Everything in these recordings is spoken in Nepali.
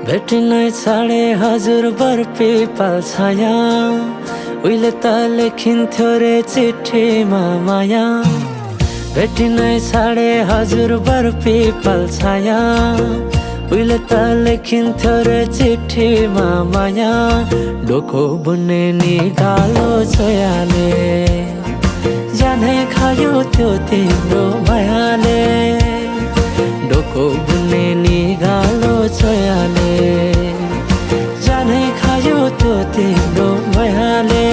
भेटिनै छाडे हजुर बर पिपल छाया उहिले त लेखिन्थ्यो रे चिठीमा माया भेटिनै छाडे हजुर बर पिपल छाया उहिले त लेखिन्थ्यो रे चिठीमा माया डोको बुन्ने निकालो छोयाले जानै खायो त्यो तिम्रो मायाले डोको बुन्ने निगालो छोयाले जानै खायो त्यो तिम्रो मायाले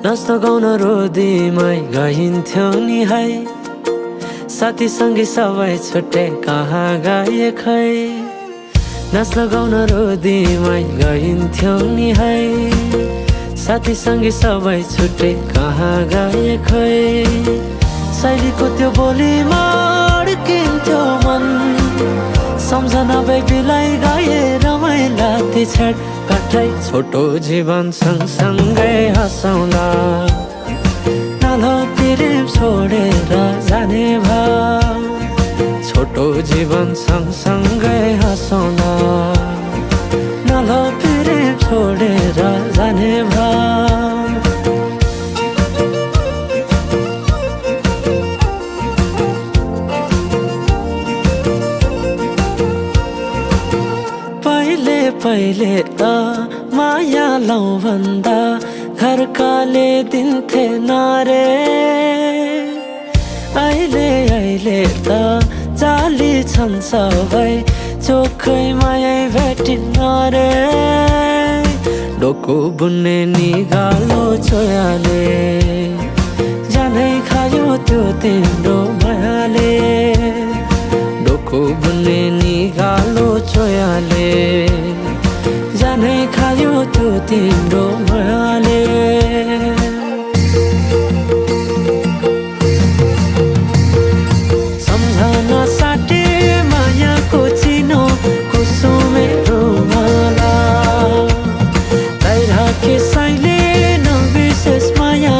नाच्न गाउन रोदीमै गइन्थ्यो नि है साथीसँगै सबै छुट्टै कहाँ गए खै नाच्न गाउन रोदीमै गइन्थ्यो नि है साथीसँगै सबै छुट्टै कहाँ गए खै शैलीको त्यो बोलीमा अड्किन्थ्यो मन सम्झना बेबीलाई गाए रमाइला ती छेड कठै छोटो जीवन सँगसँगै हँसौँला नालो प्रेम छोडेर जाने भा छोटो जीवन सँगसँगै हँसौँला नालो प्रेम छोडेर जाने भा पहिले त माया लौ भन्दा घरकाले दिन्थे नारे अहिले त जाली छन् सबै चोखै माया भेटिन्न रे डोको बुन्ने निगालो छोयाले जानै खायो त्यो तिम्रो मायाले डोको बुन्ने निगालो छोयाले जानै खायो त्यो तिम्रो मायाले सम्झना साटे मायाको चिनो कुसुमे रुमाला राखे साइले नबिर्सेस माया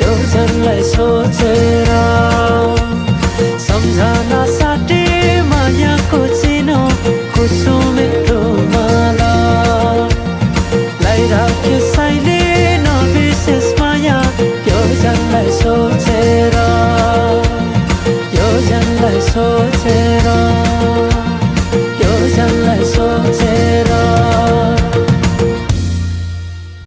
यो जनलाई सोचेर सम्झना साटे मायाको चिनो कुसुमे रुमाला राखे साइले नबिर्सेस माया यो जनलाई सोचेर यो जनलाई सोचेर यो जनलाई सोचेर